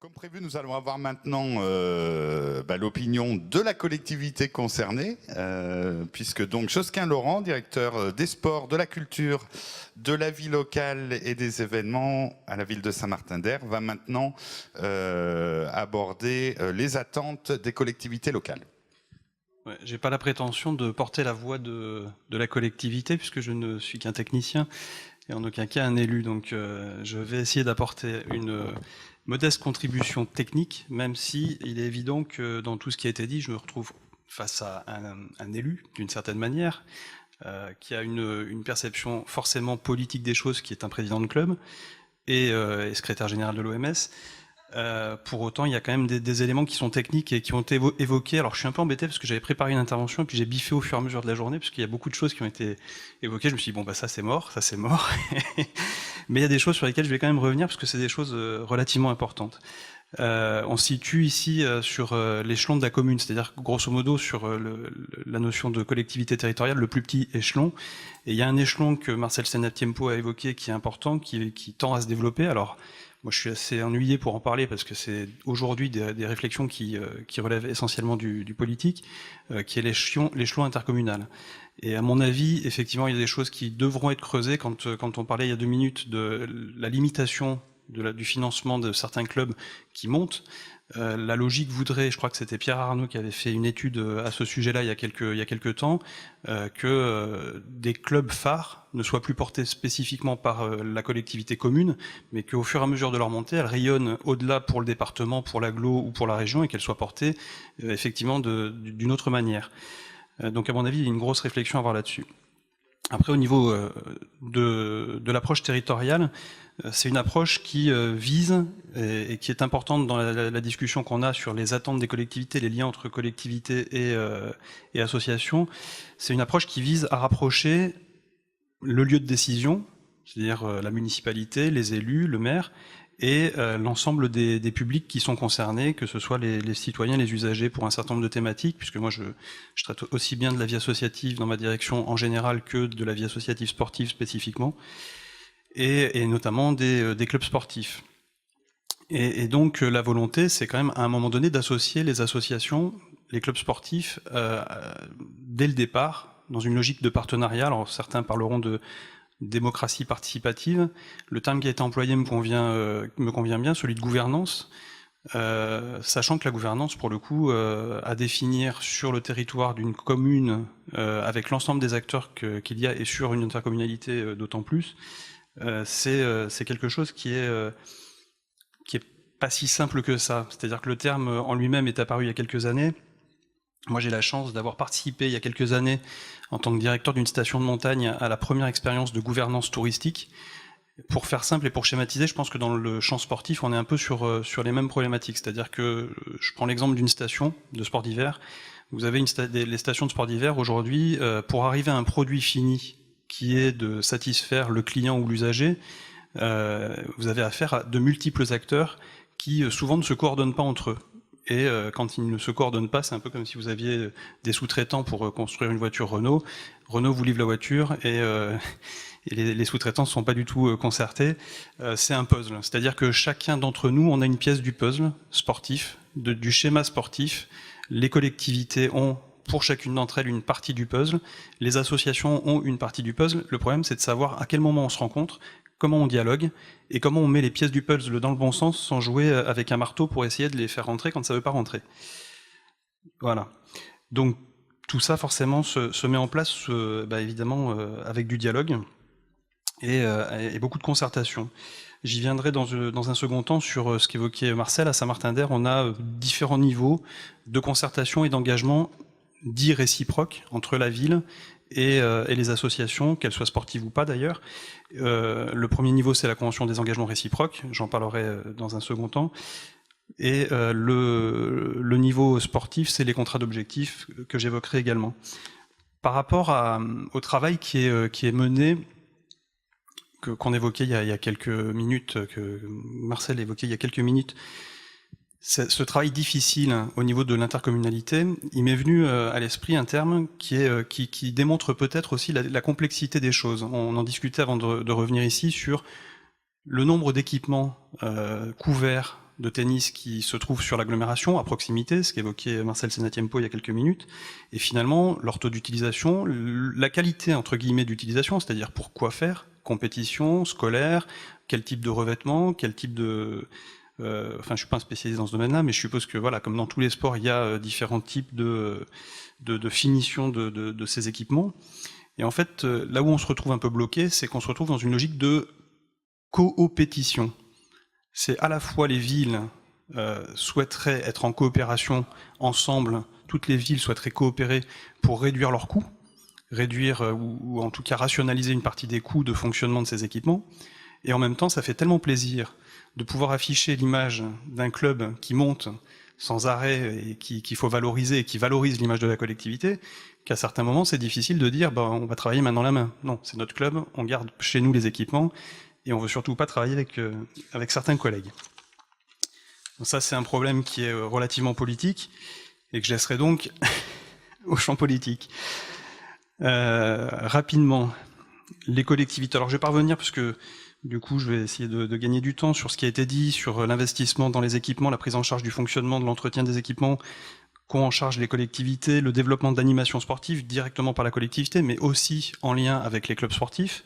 Comme prévu, nous allons avoir maintenant l'opinion de la collectivité concernée, puisque donc Josquin Laurent, directeur des sports, de la culture, de la vie locale et des événements à la ville de Saint-Martin-d'Hères, va maintenant aborder les attentes des collectivités locales. Ouais, j'ai pas la prétention de porter la voix de la collectivité, puisque je ne suis qu'un technicien et en aucun cas un élu. Donc je vais essayer d'apporter une modeste contribution technique, même si il est évident que dans tout ce qui a été dit, je me retrouve face à un élu, d'une certaine manière, qui a une perception forcément politique des choses, qui est un président de club et secrétaire général de l'OMS. Pour autant, il y a quand même des éléments qui sont techniques et qui ont été évoqués. Alors, je suis un peu embêté parce que j'avais préparé une intervention et puis j'ai biffé au fur et à mesure de la journée parce qu'il y a beaucoup de choses qui ont été évoquées. Je me suis dit, bon, bah, ça c'est mort. Mais il y a des choses sur lesquelles je vais quand même revenir parce que c'est des choses relativement importantes. On se situe ici sur l'échelon de la commune, c'est-à-dire grosso modo sur la notion de collectivité territoriale, le plus petit échelon. Et il y a un échelon que Marcel Senatiempo a évoqué qui est important, qui tend à se développer. Alors, moi, je suis assez ennuyé pour en parler parce que c'est aujourd'hui des réflexions qui relèvent essentiellement du politique, qui est l'échelon intercommunal. Et à mon avis, effectivement, il y a des choses qui devront être creusées quand on parlait il y a 2 minutes de la limitation du financement de certains clubs qui montent. La logique voudrait, je crois que c'était Pierre Arnaud qui avait fait une étude à ce sujet-là il y a quelques temps, que des clubs phares ne soient plus portés spécifiquement par la collectivité commune, mais qu'au fur et à mesure de leur montée, elles rayonnent au-delà pour le département, pour l'agglo ou pour la région, et qu'elles soient portées effectivement d'une autre manière. Donc à mon avis, il y a une grosse réflexion à avoir là-dessus. Après, au niveau de l'approche territoriale, c'est une approche qui vise et qui est importante dans la discussion qu'on a sur les attentes des collectivités, les liens entre collectivités et associations. C'est une approche qui vise à rapprocher le lieu de décision, c'est-à-dire la municipalité, les élus, le maire, et l'ensemble des publics qui sont concernés, que ce soit les citoyens, les usagers, pour un certain nombre de thématiques, puisque moi je traite aussi bien de la vie associative dans ma direction en général que de la vie associative sportive spécifiquement, et notamment des clubs sportifs. Et donc la volonté, c'est quand même à un moment donné d'associer les associations, les clubs sportifs, dès le départ, dans une logique de partenariat. Alors certains parleront de démocratie participative. Le terme qui a été employé me convient bien, celui de gouvernance, sachant que la gouvernance, pour le coup, à définir sur le territoire d'une commune, avec l'ensemble des acteurs qu'il y a, et sur une intercommunalité d'autant plus, c'est quelque chose qui est pas si simple que ça. C'est-à-dire que le terme en lui-même est apparu il y a quelques années. Moi, j'ai la chance d'avoir participé il y a quelques années en tant que directeur d'une station de montagne à la première expérience de gouvernance touristique. Pour faire simple et pour schématiser, je pense que dans le champ sportif, on est un peu sur les mêmes problématiques. C'est-à-dire que je prends l'exemple d'une station de sport d'hiver. Vous avez les stations de sport d'hiver aujourd'hui, pour arriver à un produit fini qui est de satisfaire le client ou l'usager, vous avez affaire à de multiples acteurs qui souvent ne se coordonnent pas entre eux. Et quand ils ne se coordonnent pas, c'est un peu comme si vous aviez des sous-traitants pour construire une voiture Renault. Renault vous livre la voiture et les sous-traitants ne sont pas du tout concertés. C'est un puzzle. C'est-à-dire que chacun d'entre nous, on a une pièce du puzzle sportif, du schéma sportif. Les collectivités ont, pour chacune d'entre elles, une partie du puzzle. Les associations ont une partie du puzzle. Le problème, c'est de savoir à quel moment on se rencontre, comment on dialogue, et comment on met les pièces du puzzle dans le bon sens sans jouer avec un marteau pour essayer de les faire rentrer quand ça ne veut pas rentrer. Voilà. Donc tout ça forcément se met en place évidemment avec du dialogue et beaucoup de concertation. J'y viendrai dans un second temps sur ce qu'évoquait Marcel. À Saint-Martin-d'Hères, on a différents niveaux de concertation et d'engagement dits réciproques entre la ville et les associations, qu'elles soient sportives ou pas d'ailleurs. Le premier niveau, c'est la convention des engagements réciproques, j'en parlerai dans un second temps. Et le niveau sportif, c'est les contrats d'objectifs que j'évoquerai également. Par rapport au travail qui est mené, qu'on évoquait il y a quelques minutes, que Marcel évoquait il y a quelques minutes, ce travail difficile au niveau de l'intercommunalité, il m'est venu à l'esprit un terme qui démontre peut-être aussi la complexité des choses. On en discutait avant de revenir ici sur le nombre d'équipements couverts de tennis qui se trouvent sur l'agglomération, à proximité, ce qu'évoquait Marcel Senatiempo il y a quelques minutes, et finalement, leur taux d'utilisation, la qualité, entre guillemets, d'utilisation, c'est-à-dire pour quoi faire, compétition, scolaire, quel type de revêtement, quel type de... enfin, je suis pas un spécialiste dans ce domaine-là, mais je suppose que, voilà, comme dans tous les sports, il y a différents types de finition de ces équipements. Et en fait, là où on se retrouve un peu bloqué, c'est qu'on se retrouve dans une logique de coopétition. C'est à la fois les villes souhaiteraient être en coopération ensemble, toutes les villes souhaiteraient coopérer pour réduire leurs coûts, réduire ou en tout cas rationaliser une partie des coûts de fonctionnement de ces équipements, et en même temps ça fait tellement plaisir de pouvoir afficher l'image d'un club qui monte sans arrêt et qu'il faut valoriser et qui valorise l'image de la collectivité, qu'à certains moments c'est difficile de dire on va travailler main dans la main. Non, c'est notre club, on garde chez nous les équipements, et on veut surtout pas travailler avec certains collègues. Donc ça, c'est un problème qui est relativement politique, et que je laisserai donc au champ politique. Rapidement, les collectivités. Alors je vais pas revenir, parce que du coup, je vais essayer de gagner du temps sur ce qui a été dit, sur l'investissement dans les équipements, la prise en charge du fonctionnement, de l'entretien des équipements, qu'ont en charge les collectivités, le développement d'animation sportive directement par la collectivité, mais aussi en lien avec les clubs sportifs.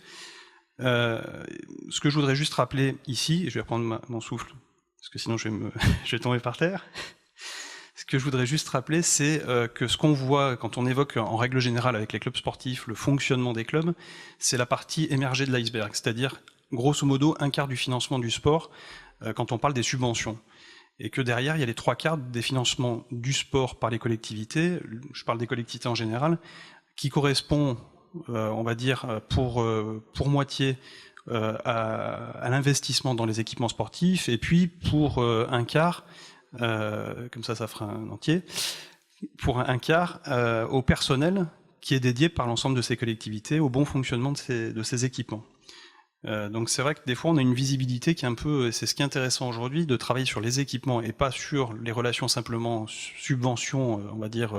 Ce que je voudrais juste rappeler ici, et je vais reprendre mon souffle, parce que sinon je vais tomber par terre. Ce que je voudrais juste rappeler, c'est que ce qu'on voit quand on évoque en règle générale avec les clubs sportifs le fonctionnement des clubs, c'est la partie émergée de l'iceberg, c'est-à-dire grosso modo un quart du financement du sport quand on parle des subventions. Et que derrière, il y a les 3/4 des financements du sport par les collectivités, je parle des collectivités en général, qui correspond, on va dire, pour moitié à l'investissement dans les équipements sportifs, et puis pour un quart, comme ça fera un entier, pour un quart au personnel qui est dédié par l'ensemble de ces collectivités au bon fonctionnement de ces équipements. Donc c'est vrai que des fois on a une visibilité qui est un peu, c'est ce qui est intéressant aujourd'hui, de travailler sur les équipements et pas sur les relations simplement subventions, on va dire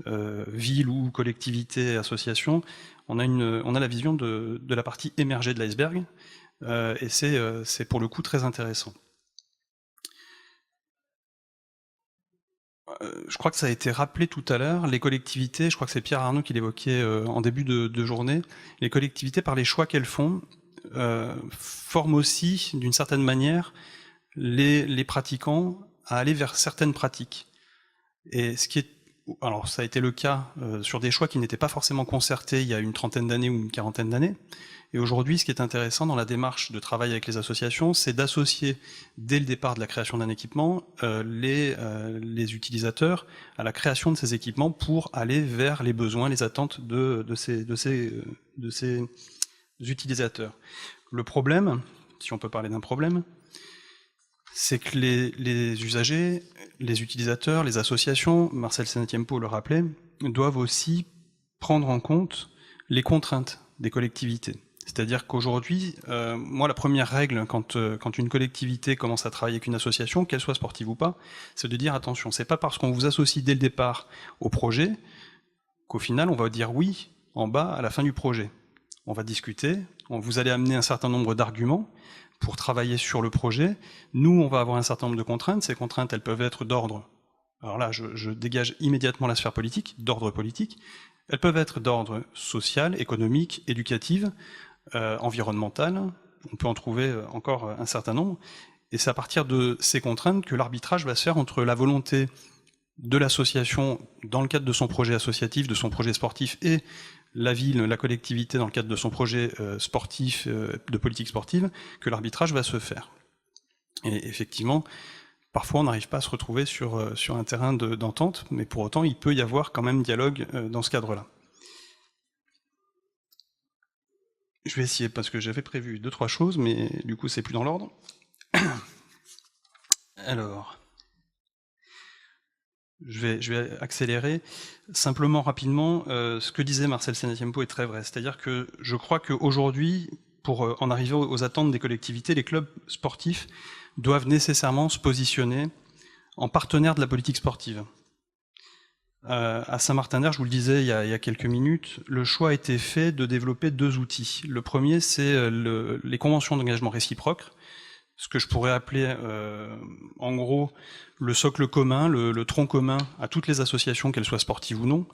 ville ou collectivité, association. On a la vision de la partie émergée de l'iceberg, et c'est pour le coup très intéressant. Je crois que ça a été rappelé tout à l'heure, les collectivités, je crois que c'est Pierre Arnaud qui l'évoquait en début de journée, les collectivités, par les choix qu'elles font, forment aussi, d'une certaine manière, les pratiquants à aller vers certaines pratiques. Et ce qui est, alors ça a été le cas sur des choix qui n'étaient pas forcément concertés il y a une trentaine d'années ou une quarantaine d'années. Et aujourd'hui, ce qui est intéressant dans la démarche de travail avec les associations, c'est d'associer, dès le départ de la création d'un équipement, les utilisateurs à la création de ces équipements pour aller vers les besoins, les attentes de ces utilisateurs. Le problème, si on peut parler d'un problème, c'est que les usagers, les utilisateurs, les associations, Marcel Senatiempo le rappelait, doivent aussi prendre en compte les contraintes des collectivités. C'est-à-dire qu'aujourd'hui, moi, la première règle, quand une collectivité commence à travailler avec une association, qu'elle soit sportive ou pas, c'est de dire attention, c'est pas parce qu'on vous associe dès le départ au projet qu'au final, on va dire oui en bas à la fin du projet. On va discuter, vous allez amener un certain nombre d'arguments pour travailler sur le projet. Nous, on va avoir un certain nombre de contraintes. Ces contraintes, elles peuvent être d'ordre, alors là, je dégage immédiatement la sphère politique, d'ordre politique. Elles peuvent être d'ordre social, économique, éducatif, environnemental. On peut en trouver encore un certain nombre. Et c'est à partir de ces contraintes que l'arbitrage va se faire entre la volonté de l'association dans le cadre de son projet associatif, de son projet sportif, et la ville, la collectivité dans le cadre de son projet sportif, de politique sportive, que l'arbitrage va se faire. Et effectivement, parfois on n'arrive pas à se retrouver sur un terrain d'entente, mais pour autant il peut y avoir quand même dialogue dans ce cadre-là. Je vais essayer, parce que j'avais prévu 2-3 choses, mais du coup c'est plus dans l'ordre. Alors, je vais accélérer. Simplement, rapidement, ce que disait Marcel Senatiempo est très vrai. C'est-à-dire que je crois qu'aujourd'hui, pour en arriver aux attentes des collectivités, les clubs sportifs doivent nécessairement se positionner en partenaire de la politique sportive. À Saint-Martin-d'Hers, je vous le disais il y a quelques minutes, le choix a été fait de développer 2 outils. Le premier, c'est les conventions d'engagement réciproque, ce que je pourrais appeler en gros le socle commun, le tronc commun à toutes les associations, qu'elles soient sportives ou non.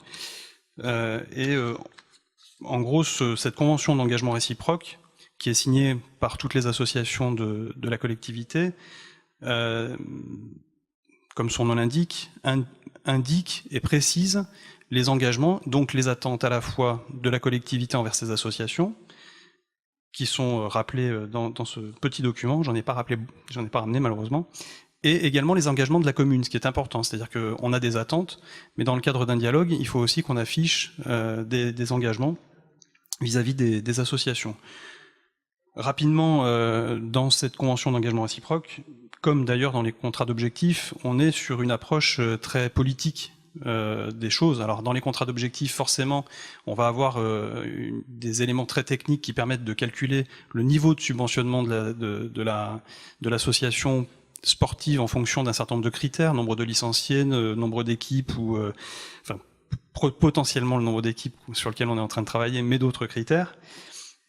En gros, cette convention d'engagement réciproque, qui est signée par toutes les associations de la collectivité, comme son nom l'indique, indique et précise les engagements, donc les attentes à la fois de la collectivité envers ces associations, qui sont rappelés dans ce petit document, j'en ai pas ramené malheureusement, et également les engagements de la commune, ce qui est important, c'est-à-dire qu'on a des attentes, mais dans le cadre d'un dialogue, il faut aussi qu'on affiche des engagements vis-à-vis des associations. Rapidement, dans cette convention d'engagement réciproque, comme d'ailleurs dans les contrats d'objectifs, on est sur une approche très politique des choses. Alors dans les contrats d'objectifs, forcément, on va avoir des éléments très techniques qui permettent de calculer le niveau de subventionnement de l'association sportive en fonction d'un certain nombre de critères, nombre de licenciés, nombre d'équipes ou potentiellement le nombre d'équipes sur lesquelles on est en train de travailler, mais d'autres critères.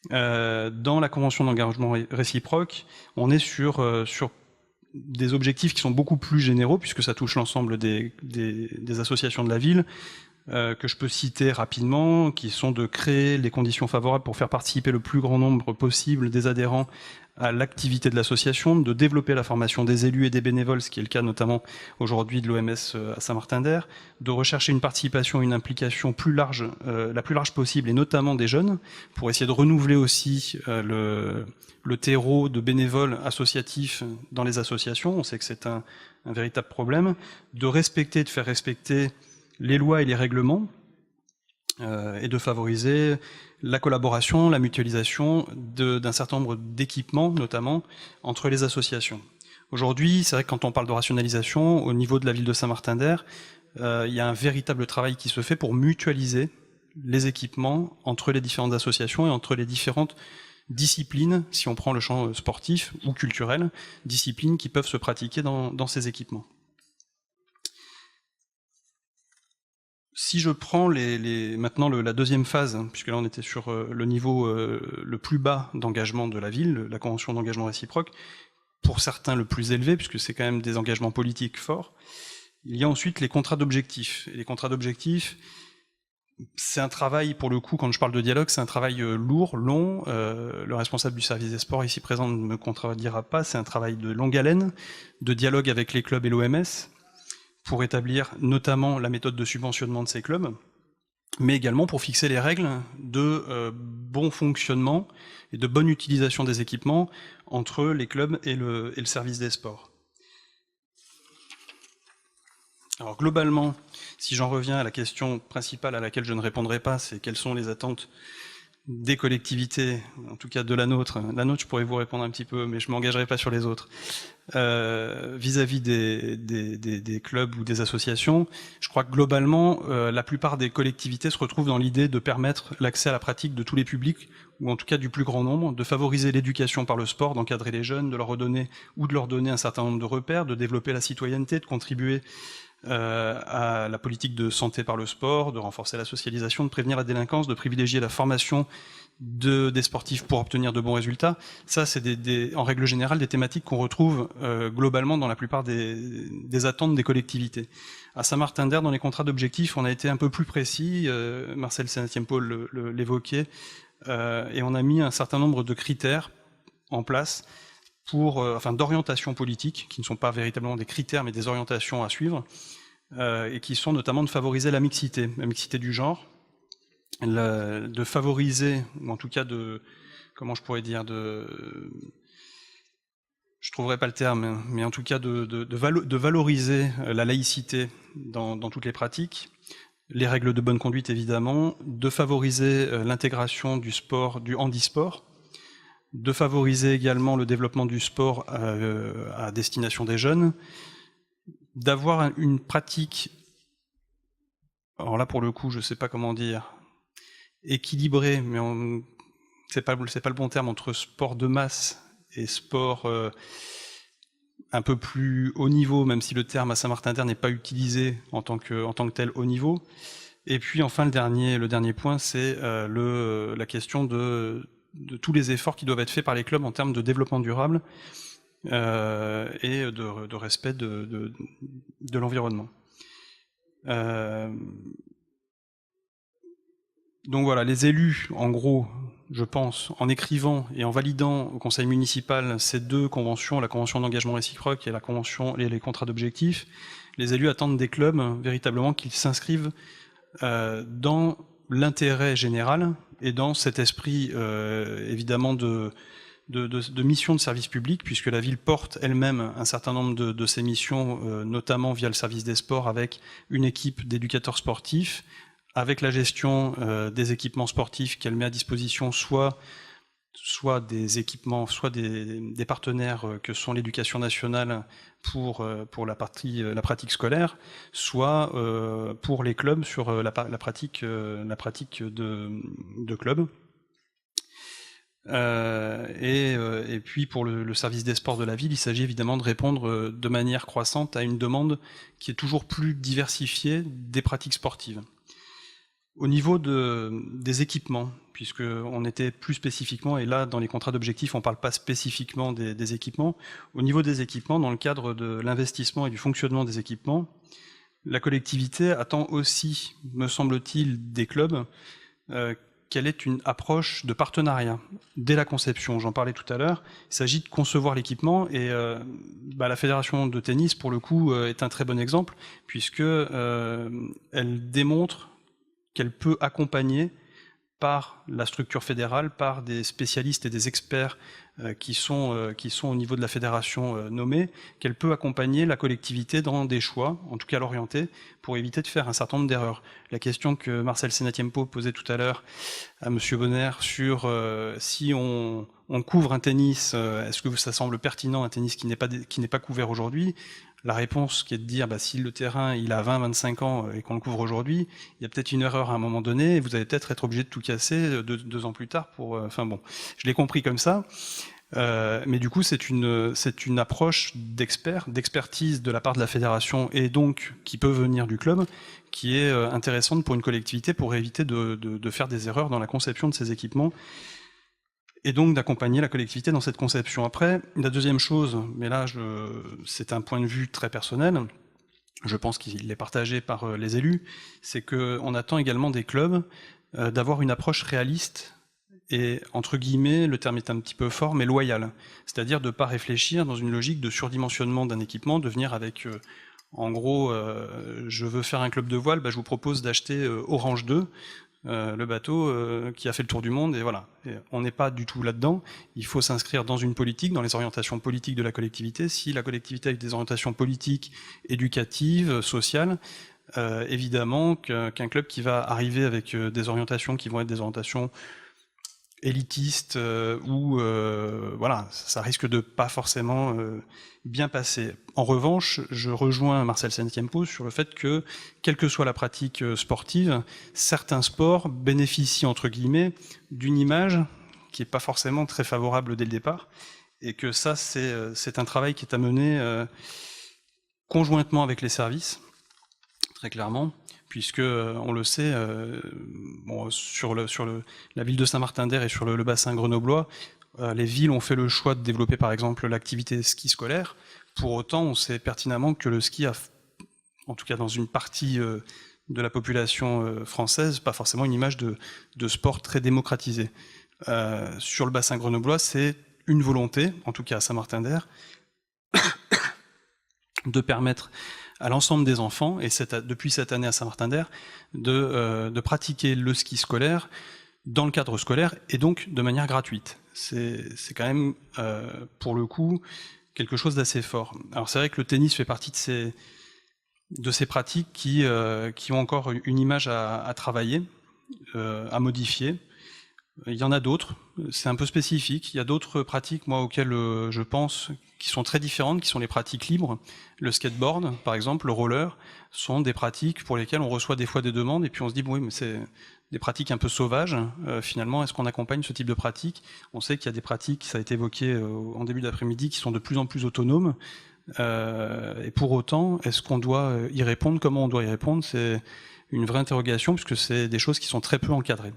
Dans la convention d'engagement réciproque, on est sur des objectifs qui sont beaucoup plus généraux, puisque ça touche l'ensemble des associations de la ville, que je peux citer rapidement, qui sont de créer les conditions favorables pour faire participer le plus grand nombre possible des adhérents à l'activité de l'association, de développer la formation des élus et des bénévoles, ce qui est le cas notamment aujourd'hui de l'OMS à Saint-Martin-d'Air, de rechercher une participation, une implication plus large, la plus large possible, et notamment des jeunes, pour essayer de renouveler aussi le terreau de bénévoles associatifs dans les associations. On sait que c'est un véritable problème. De respecter, de faire respecter les lois et les règlements, et de favoriser la collaboration, la mutualisation d'un certain nombre d'équipements, notamment, entre les associations. Aujourd'hui, c'est vrai que quand on parle de rationalisation, au niveau de la ville de Saint-Martin-d'Air, il y a un véritable travail qui se fait pour mutualiser les équipements entre les différentes associations et entre les différentes disciplines, si on prend le champ sportif ou culturel, disciplines qui peuvent se pratiquer dans ces équipements. Si je prends maintenant la deuxième phase, puisque là on était sur le niveau le plus bas d'engagement de la ville, la convention d'engagement réciproque, pour certains le plus élevé, puisque c'est quand même des engagements politiques forts, il y a ensuite les contrats d'objectifs. Et les contrats d'objectifs, c'est un travail, pour le coup, quand je parle de dialogue, c'est un travail lourd, long. Le responsable du service des sports ici présent ne me contredira pas, c'est un travail de longue haleine, de dialogue avec les clubs et l'OMS, pour établir notamment la méthode de subventionnement de ces clubs, mais également pour fixer les règles de bon fonctionnement et de bonne utilisation des équipements entre les clubs et le service des sports. Alors globalement, si j'en reviens à la question principale à laquelle je ne répondrai pas, c'est quelles sont les attentes des collectivités, en tout cas de la nôtre. La nôtre, je pourrais vous répondre un petit peu, mais je ne m'engagerai pas sur les autres. Vis-à-vis des clubs ou des associations, je crois que globalement, la plupart des collectivités se retrouvent dans l'idée de permettre l'accès à la pratique de tous les publics, ou en tout cas du plus grand nombre, de favoriser l'éducation par le sport, d'encadrer les jeunes, de leur redonner ou de leur donner un certain nombre de repères, de développer la citoyenneté, de contribuer à la politique de santé par le sport, de renforcer la socialisation, de prévenir la délinquance, de privilégier la formation des sportifs pour obtenir de bons résultats. Ça, c'est en règle générale des thématiques qu'on retrouve globalement dans la plupart des attentes des collectivités. À Saint-Martin-d'Air, dans les contrats d'objectifs, on a été un peu plus précis, Marcel Sénatien-Paul l'évoquait, et on a mis un certain nombre de critères en place d'orientation politique, qui ne sont pas véritablement des critères, mais des orientations à suivre, et qui sont notamment de favoriser la mixité du genre, de favoriser, ou en tout cas comment je pourrais dire, je trouverai pas le terme, mais en tout cas de valoriser la laïcité dans toutes les pratiques, les règles de bonne conduite évidemment, de favoriser l'intégration du sport, du handisport, de favoriser également le développement du sport à destination des jeunes, d'avoir une pratique, alors là pour le coup je ne sais pas comment dire, équilibrée, mais c'est pas le bon terme, entre sport de masse et sport un peu plus haut niveau, même si le terme à Saint-Martin-d'Air n'est pas utilisé en tant que tel haut niveau. Et puis enfin le dernier point, c'est la question de tous les efforts qui doivent être faits par les clubs en termes de développement durable, et de respect de l'environnement. Donc voilà, les élus, en gros, je pense, en écrivant et en validant au conseil municipal ces deux conventions, la convention d'engagement réciproque et les contrats d'objectifs, les élus attendent des clubs véritablement qu'ils s'inscrivent dans l'intérêt général et dans cet esprit évidemment de mission de service public, puisque la ville porte elle-même un certain nombre de ses missions, notamment via le service des sports avec une équipe d'éducateurs sportifs, avec la gestion des équipements sportifs qu'elle met à disposition, soit des équipements, soit des partenaires que sont l'éducation nationale pour la pratique scolaire, soit pour les clubs sur la pratique de clubs. Et puis pour le service des sports de la ville, il s'agit évidemment de répondre de manière croissante à une demande qui est toujours plus diversifiée des pratiques sportives. Au niveau des équipements, puisqu'on était plus spécifiquement, et là dans les contrats d'objectifs on ne parle pas spécifiquement des équipements, au niveau des équipements, dans le cadre de l'investissement et du fonctionnement des équipements, la collectivité attend aussi, me semble-t-il, des clubs quelle est une approche de partenariat dès la conception. J'en parlais tout à l'heure, il s'agit de concevoir l'équipement et la fédération de tennis, pour le coup, est un très bon exemple, puisque elle démontre qu'elle peut accompagner par la structure fédérale, par des spécialistes et des experts qui sont au niveau de la fédération nommés, qu'elle peut accompagner la collectivité dans des choix, en tout cas l'orienter, pour éviter de faire un certain nombre d'erreurs. La question que Marcel Senatiempo posait tout à l'heure à M. Bonner sur si on couvre un tennis, est-ce que ça semble pertinent, un tennis qui n'est pas couvert aujourd'hui ? La réponse qui est de dire si le terrain il a 20-25 ans et qu'on le couvre aujourd'hui, il y a peut-être une erreur à un moment donné, et vous allez peut-être être obligé de tout casser 2 ans plus tard pour. Enfin bon, je l'ai compris comme ça. Mais du coup, c'est une approche d'expertise de la part de la fédération et donc qui peut venir du club, qui est intéressante pour une collectivité pour éviter de faire des erreurs dans la conception de ces équipements. Et donc d'accompagner la collectivité dans cette conception. Après, la deuxième chose, mais là c'est un point de vue très personnel, je pense qu'il est partagé par les élus, c'est qu'on attend également des clubs d'avoir une approche réaliste et, entre guillemets, le terme est un petit peu fort, mais loyale. C'est-à-dire de ne pas réfléchir dans une logique de surdimensionnement d'un équipement, de venir avec, en gros, je veux faire un club de voile, je vous propose d'acheter Orange 2, le bateau qui a fait le tour du monde, et voilà. Et on n'est pas du tout là-dedans. Il faut s'inscrire dans une politique, dans les orientations politiques de la collectivité. Si la collectivité a des orientations politiques, éducatives, sociales, évidemment qu'un club qui va arriver avec des orientations qui vont être des orientations élitistes ou voilà, ça risque de pas forcément bien passer. En revanche, je rejoins Marcel Senatiempo sur le fait que, quelle que soit la pratique sportive, certains sports bénéficient, entre guillemets, d'une image qui n'est pas forcément très favorable dès le départ, et que ça, c'est un travail qui est à mener conjointement avec les services, très clairement, puisque on le sait, sur la ville de Saint-Martin-d'Air et sur le bassin grenoblois, les villes ont fait le choix de développer par exemple l'activité ski scolaire. Pour autant, on sait pertinemment que le ski a, en tout cas dans une partie de la population française, pas forcément une image de sport très démocratisé. Sur le bassin grenoblois, c'est une volonté, en tout cas à Saint-Martin-d'Air, de permettre à l'ensemble des enfants, et depuis cette année à Saint-Martin-d'Air, de pratiquer le ski scolaire dans le cadre scolaire, et donc de manière gratuite. C'est quand même, pour le coup, quelque chose d'assez fort. Alors c'est vrai que le tennis fait partie de ces pratiques qui ont encore une image à travailler, à modifier. Il y en a d'autres, c'est un peu spécifique. Il y a d'autres pratiques, moi, auxquelles je pense, qui sont très différentes, qui sont les pratiques libres. Le skateboard, par exemple, le roller, sont des pratiques pour lesquelles on reçoit des fois des demandes, et puis on se dit, bon, oui, mais c'est des pratiques un peu sauvages. Finalement, est-ce qu'on accompagne ce type de pratiques ? On sait qu'il y a des pratiques, ça a été évoqué en début d'après-midi, qui sont de plus en plus autonomes. Et pour autant, est-ce qu'on doit y répondre ? Comment on doit y répondre ? C'est une vraie interrogation, puisque c'est des choses qui sont très peu encadrées.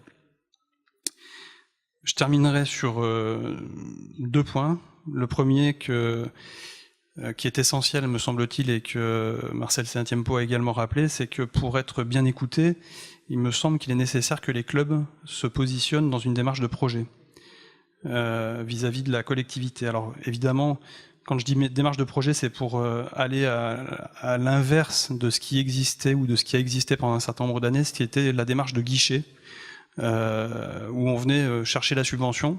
Je terminerai sur 2 points. Le premier qui est essentiel, me semble-t-il, et que Marcel Saint-Tiempo a également rappelé, c'est que pour être bien écouté, il me semble qu'il est nécessaire que les clubs se positionnent dans une démarche de projet vis-à-vis de la collectivité. Alors évidemment, quand je dis démarche de projet, c'est pour aller à l'inverse de ce qui existait ou de ce qui a existé pendant un certain nombre d'années, ce qui était la démarche de guichet, où on venait chercher la subvention.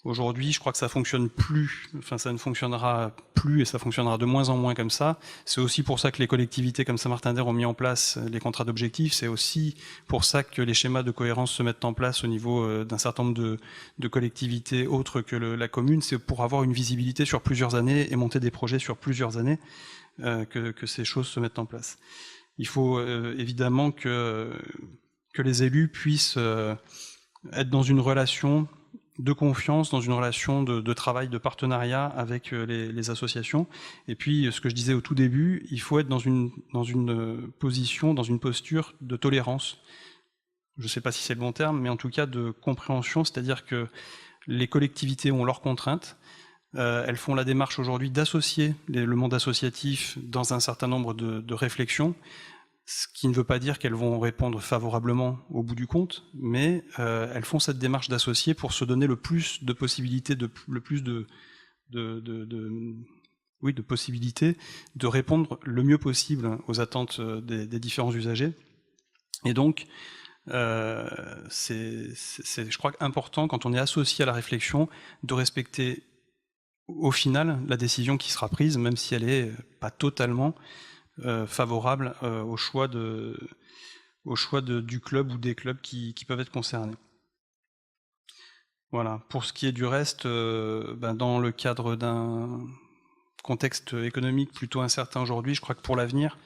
Aujourd'hui, je crois que ça fonctionne plus, enfin ça ne fonctionnera plus et ça fonctionnera de moins en moins comme ça. C'est aussi pour ça que les collectivités comme Saint-Martin-d'Hères ont mis en place les contrats d'objectifs. C'est aussi pour ça que les schémas de cohérence se mettent en place au niveau d'un certain nombre de collectivités autres que la commune. C'est pour avoir une visibilité sur plusieurs années et monter des projets sur plusieurs années que ces choses se mettent en place. Il faut évidemment que les élus puissent être dans une relation de confiance, dans une relation de travail, de partenariat avec les associations. Et puis, ce que je disais au tout début, il faut être dans une position, dans une posture de tolérance. Je ne sais pas si c'est le bon terme, mais en tout cas de compréhension, c'est-à-dire que les collectivités ont leurs contraintes. Elles font la démarche aujourd'hui d'associer le monde associatif dans un certain nombre de réflexions, ce qui ne veut pas dire qu'elles vont répondre favorablement au bout du compte, mais elles font cette démarche d'associer pour se donner le plus de possibilités, le plus de possibilités de répondre le mieux possible aux attentes des différents usagers. Et donc, c'est, je crois, important, quand on est associé à la réflexion, de respecter au final la décision qui sera prise, même si elle n'est pas totalement favorable au choix du club ou des clubs qui peuvent être concernés. Voilà. Pour ce qui est du reste, dans le cadre d'un contexte économique plutôt incertain aujourd'hui, je crois que pour l'avenir,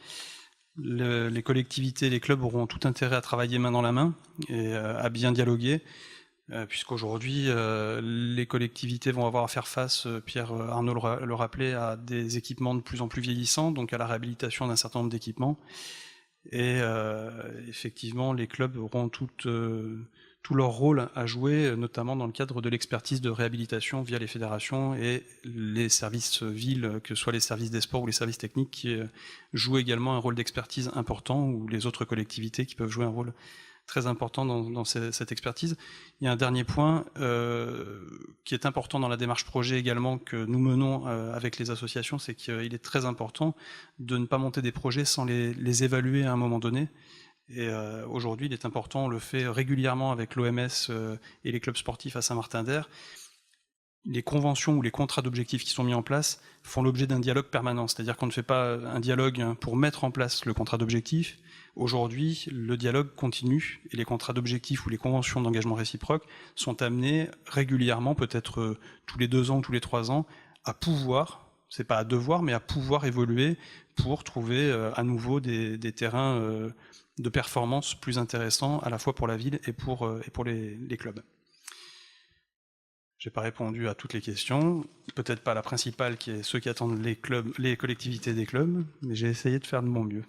les collectivités et les clubs auront tout intérêt à travailler main dans la main et à bien dialoguer, puisqu'aujourd'hui, les collectivités vont avoir à faire face, Pierre Arnaud le rappelait, à des équipements de plus en plus vieillissants, donc à la réhabilitation d'un certain nombre d'équipements. Et effectivement, les clubs auront tout leur rôle à jouer, notamment dans le cadre de l'expertise de réhabilitation via les fédérations et les services villes, que ce soit les services des sports ou les services techniques, qui jouent également un rôle d'expertise important, ou les autres collectivités qui peuvent jouer un rôle très important dans cette expertise. Il y a un dernier point qui est important dans la démarche projet également que nous menons avec les associations, c'est qu'il est très important de ne pas monter des projets sans les évaluer à un moment donné. Et aujourd'hui, il est important, on le fait régulièrement avec l'OMS et les clubs sportifs à Saint-Martin-d'Hères. Les conventions ou les contrats d'objectifs qui sont mis en place font l'objet d'un dialogue permanent, c'est-à-dire qu'on ne fait pas un dialogue pour mettre en place le contrat d'objectifs. Aujourd'hui, le dialogue continue et les contrats d'objectifs ou les conventions d'engagement réciproque sont amenés régulièrement, peut-être tous les 2 ans ou tous les 3 ans, à pouvoir, c'est pas à devoir, mais à pouvoir évoluer pour trouver à nouveau des terrains de performance plus intéressants, à la fois pour la ville et pour les clubs. J'ai pas répondu à toutes les questions, peut-être pas la principale qui est ceux qui attendent les collectivités des clubs, mais j'ai essayé de faire de mon mieux.